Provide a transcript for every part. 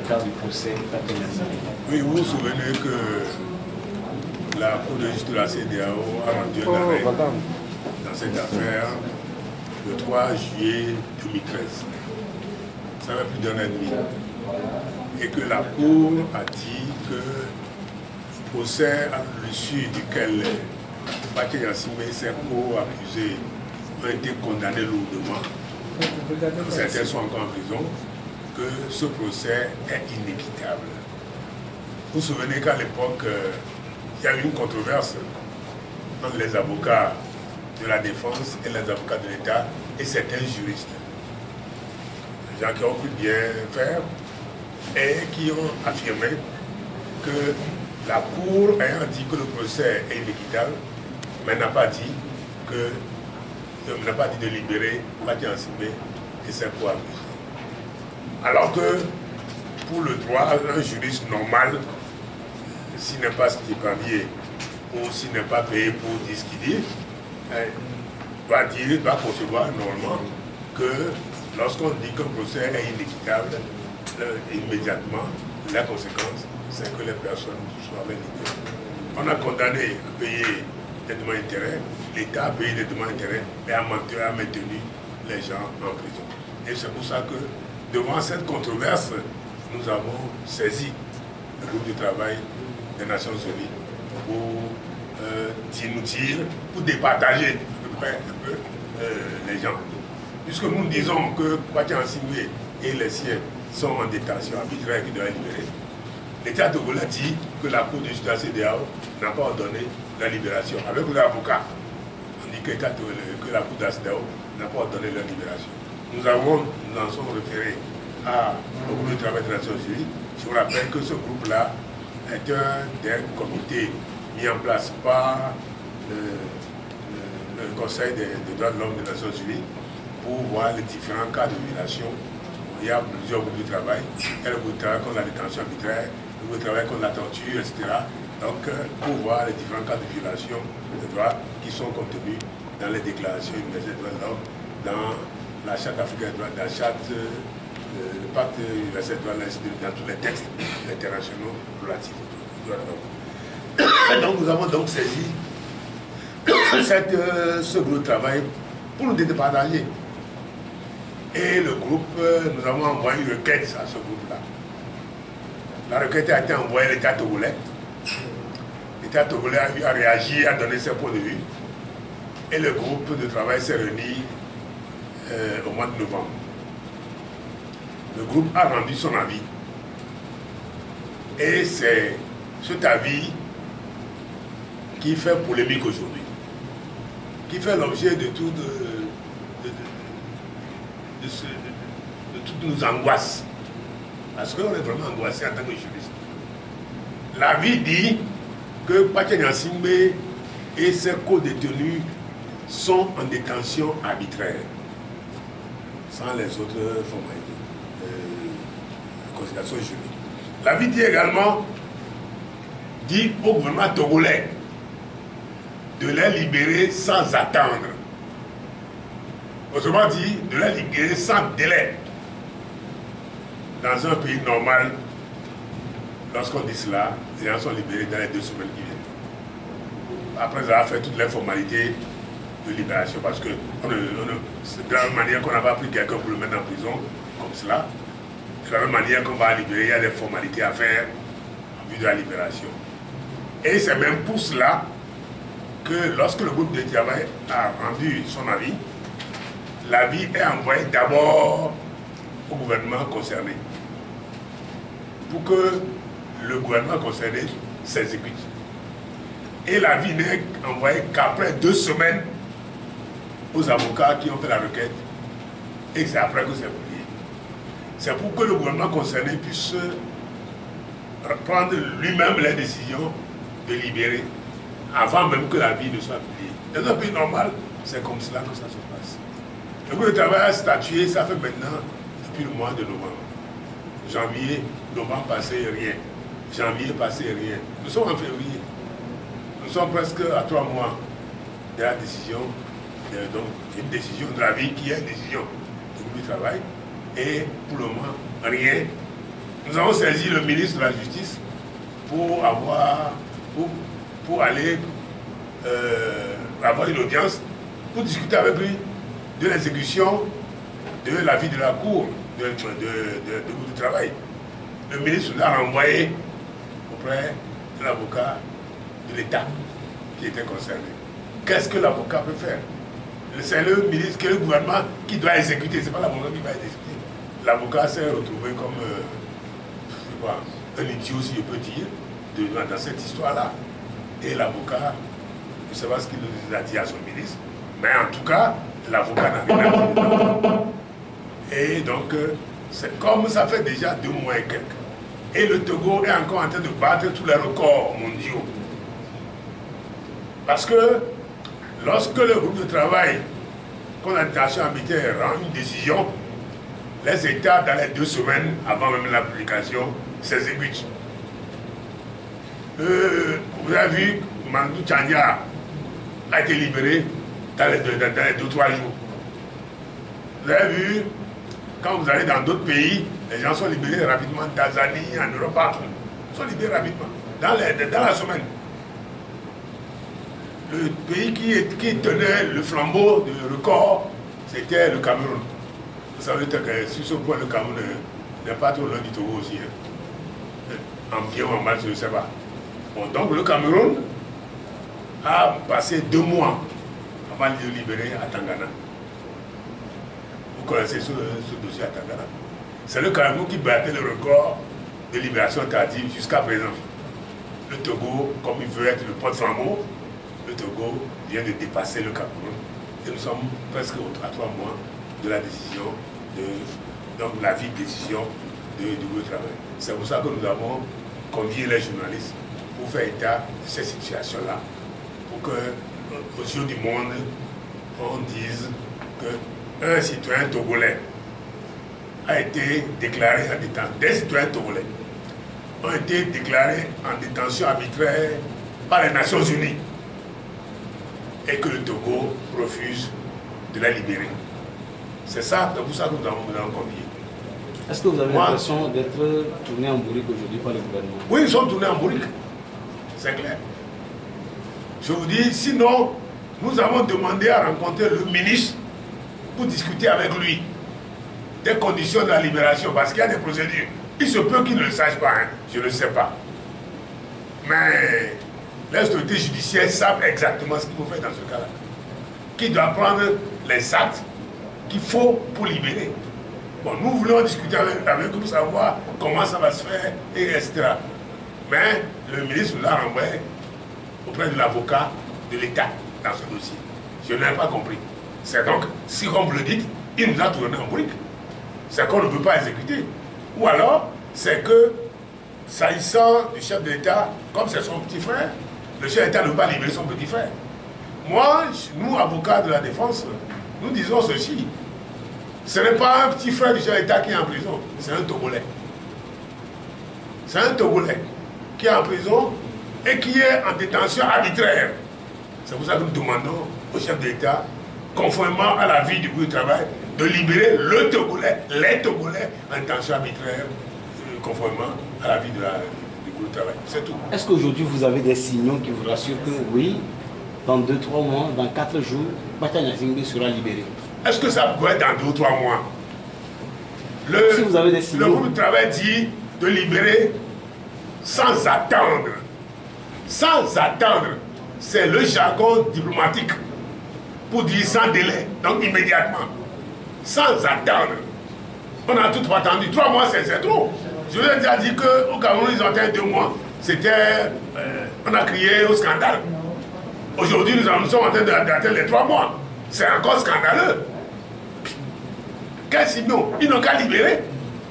cadre du procès Patrick. Oui, vous vous souvenez que la Cour de justice de la CEDEAO a rendu un arrêt dans cette affaire le 3 juillet 2013. Ça fait plus d'un an et demi. Et que la Cour a dit que le procès à l'issue duquel Patrick Gnassingbé et ses co-accusés ont été condamnés lourdement, certains sont encore en prison, que ce procès est inéquitable. Vous vous souvenez qu'à l'époque, il y a eu une controverse entre les avocats de la défense et les avocats de l'État et certains juristes. Des gens qui ont pu bien faire et qui ont affirmé que la Cour ayant dit que le procès est inéquitable, mais n'a pas dit de libérer Patrick Gnassingbé et ses co-accusés. Alors que pour le droit, un juriste normal, s'il n'est pas stipendié ou s'il n'est pas payé pour dire ce qu'il dit, doit concevoir normalement que lorsqu'on dit qu'un procès est inéquitable, immédiatement, la conséquence, c'est que les personnes soient libérées. On a condamné à payer des dommages d'intérêt, l'État a payé des dommages d'intérêt et a maintenu les gens en prison. Et c'est pour ça que, devant cette controverse, nous avons saisi le groupe de travail des Nations Unies pour nous dire, pour départager à peu près un peu les gens. Puisque nous disons que Patrick Gnassingbé et les siens sont en détention arbitraire qui doit être libéré, l'État togolais dit que la Cour de justice de la CEDEAO n'a pas ordonné la libération. Avec l'avocat, on dit que la Cour de la CEDEAO n'a pas ordonné la libération. Nous en sommes référés au groupe de travail des Nations Unies. Je vous rappelle que ce groupe-là est un des comités mis en place par le Conseil des droits de l'homme des Nations Unies pour voir les différents cas de violation. Il y a plusieurs groupes de travail. Il y a le groupe de travail contre la détention arbitraire, le groupe de travail contre la torture, etc. Donc, pour voir les différents cas de violation des droits qui sont contenus dans les déclarations universelles des droits de l'homme, dans la Charte africaine des droits, dans la Charte, le Pacte universel des droits de l'homme, dans tous les textes internationaux relatifs aux droits de l'homme. Donc, nous avons donc saisi ce groupe de travail pour nous départager. Et le groupe, nous avons envoyé une requête à ce groupe-là. La requête a été envoyée à l'État togolais. L'État togolais a réagi, a donné ses points de vue. Et le groupe de travail s'est réuni au mois de novembre. Le groupe a rendu son avis. Et c'est cet avis qui fait polémique aujourd'hui, qui fait l'objet de toutes nos angoisses. Parce qu'on est vraiment angoissé en tant que juriste. L'avis dit que Patrick Gnassingbé et ses co-détenus sont en détention arbitraire, sans les autres formalités, considérations juridiques. L'avis dit également, dit au gouvernement togolais de les libérer sans attendre. Autrement dit, de les libérer sans délai. Dans un pays normal, lorsqu'on dit cela, les gens sont libérés dans les 2 semaines qui viennent. Après avoir fait toutes les formalités de libération, parce que c'est de la même manière qu'on n'a pas pris quelqu'un pour le mettre en prison, comme cela, de la même manière qu'on va libérer, il y a des formalités à faire en vue de la libération. Et c'est même pour cela que lorsque le groupe de travail a rendu son avis, l'avis est envoyé d'abord au gouvernement concerné, pour que le gouvernement concerné s'exécute. Et l'avis n'est envoyé qu'après 2 semaines aux avocats qui ont fait la requête, et c'est après que c'est publié. C'est pour que le gouvernement concerné puisse prendre lui-même les décisions de libérer, avant même que l'avis ne soit publié. Dans un pays normal, c'est comme cela que ça se passe. Le groupe de travail a statué, ça fait maintenant depuis le mois de novembre. Janvier, novembre passé, rien. Janvier passé, rien. Nous sommes en février. Nous sommes presque à 3 mois de la décision, donc une décision de la vie qui est une décision du groupe du travail. Et pour le moment, rien nous avons saisi le ministre de la Justice pour aller avoir une audience pour discuter avec lui de l'exécution de l'avis de la Cour de groupe de travail. Le ministre l'a renvoyé auprès de l'avocat de l'État qui était concerné. Qu'est-ce que l'avocat peut faire? C'est le ministre, que le gouvernement qui doit exécuter, ce n'est pas l'avocat qui va exécuter. L'avocat s'est retrouvé comme un idiot, si je peux dire, dans cette histoire-là. Et l'avocat, je ne sais pas ce qu'il nous a dit à son ministre, mais en tout cas, l'avocat n'a rien à dire. Et donc, c'est comme ça fait déjà 2 mois et quelques. Et le Togo est encore en train de battre tous les records mondiaux. Parce que lorsque le groupe de travail, qu'on a détaché arbitraire, rend une décision, les États, dans les 2 semaines avant même la publication, s'exécutent. Vous avez vu, Mandou Tchania a été libéré dans les 2-3 jours. Vous avez vu, quand vous allez dans d'autres pays, les gens sont libérés rapidement, en Tanzanie, en Europe, partout. Ils sont libérés rapidement, dans la semaine. Le pays qui tenait le flambeau du record, c'était le Cameroun. Vous savez que sur ce point, le Cameroun n'est pas trop loin du Togo aussi. En bien ou en mal, je ne sais pas. Bon, donc le Cameroun a passé 2 mois avant de le libérer à Tangana. Vous connaissez ce dossier à Tangana. C'est le Cameroun qui battait le record de libération tardive jusqu'à présent. Le Togo, comme il veut être le porte-flambeau, le Togo vient de dépasser le Cameroun. Et nous sommes presque à 3 mois de la décision, donc la vie de décision du groupe de travail. C'est pour ça que nous avons convié les journalistes pour faire état de ces situations-là. Pour que, aux yeux du monde, on dise qu'un citoyen togolais a été déclaré en détention. Des citoyens togolais ont été déclarés en détention arbitraire par les Nations Unies et que le Togo refuse de la libérer. C'est ça, c'est pour ça que nous avons convié. Est-ce que vous avez l'impression d'être tourné en bourrique aujourd'hui par le gouvernement? Oui, nous sommes tournés en bourrique. C'est clair. Je vous dis, sinon, nous avons demandé à rencontrer le ministre pour discuter avec lui des conditions de la libération, parce qu'il y a des procédures. Il se peut qu'il ne le sache pas, hein. Je ne le sais pas. Mais les autorités judiciaires savent exactement ce qu'il faut faire dans ce cas-là. Qui doit prendre les actes qu'il faut pour libérer. Bon, nous voulons discuter avec vous pour savoir comment ça va se faire, et etc. Mais le ministre nous a renvoyé auprès de l'avocat de l'État dans ce dossier. Je n'ai pas compris. C'est donc, si comme vous le dites, il nous a tourné en brique. C'est qu'on ne peut pas exécuter. Ou alors, c'est que, s'agissant du chef de l'État, comme c'est son petit frère, le chef d'État ne veut pas libérer son petit frère. Moi, nous, avocats de la défense, nous disons ceci. Ce n'est pas un petit frère du chef d'État qui est en prison, c'est un Togolais. C'est un Togolais qui est en prison et qui est en détention arbitraire. C'est pour ça que nous demandons au chef de l'État, conformément à l'avis du groupe de travail, de libérer le Togolais, les Togolais en détention arbitraire, conformément à l'avis du groupe de travail. C'est tout. Est-ce qu'aujourd'hui vous avez des signaux qui vous rassurent que oui, dans 2-3 mois, dans 4 jours, Bacha Gnassingbé sera libéré? Est-ce que ça pourrait être dans 2 ou 3 mois? Si vous avez des signaux. Le groupe de travail dit de libérer sans attendre. Sans attendre. C'est le jargon diplomatique pour dire sans délai, donc immédiatement. Sans attendre. On a tout attendu. 3 mois, c'est trop. Je vous ai déjà dit qu'au Cameroun, ils ont atteint 2 mois. C'était. On a crié au scandale. Aujourd'hui, nous sommes en train d'atteindre les 3 mois. C'est encore scandaleux. Quel signal? Ils n'ont qu'à libérer.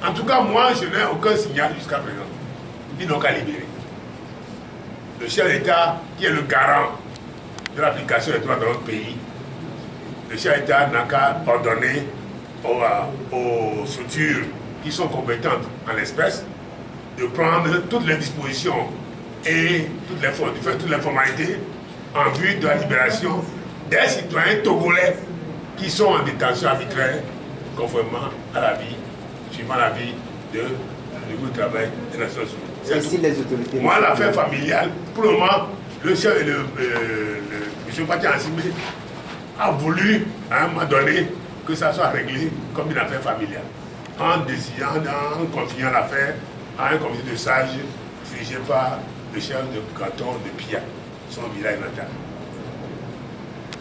En tout cas, moi, je n'ai aucun signal jusqu'à présent. Ils n'ont qu'à libérer. Le chef d'État, qui est le garant de l'application des droits dans notre pays, le chef d'État n'a qu'à ordonner aux structures qui sont compétentes en l'espèce de prendre toutes les dispositions et de faire toutes les formalités en vue de la libération des citoyens togolais qui sont en détention arbitraire conformément à la vie, suivant l'avis de du groupe de travail des Nations Unies. Et si les autorités... Moi, l'affaire familiale, pour le moment, le chef, M. Batia Assimé a voulu, à un moment donné, que ça soit réglé comme une affaire familiale, en confiant l'affaire à un comité de sages dirigé par le chef de canton de Pia, son village natal.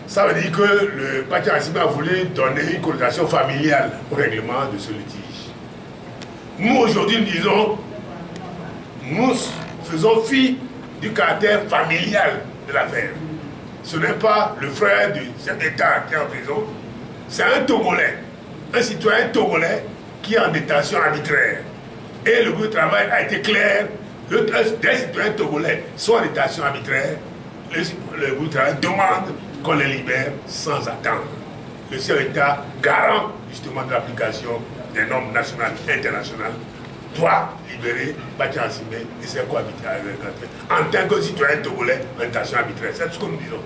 Ça veut dire que le Batia Assimé a voulu donner une connotation familiale au règlement de ce litige. Nous, aujourd'hui, nous disons, nous faisons fi du caractère familial de l'affaire. Ce n'est pas le frère du chef d'État qui est en prison, c'est un Togolais, un citoyen togolais qui est en détention arbitraire. Et le groupe de travail a été clair, des citoyens togolais sont en détention arbitraire, le groupe de travail demande qu'on les libère sans attendre. Le chef d'État, garant justement de l'application des normes nationales et internationales, doit libérer Batia Assimé et ses cohabitants en tant que citoyen togolais en détention arbitraire. C'est ce que nous disons.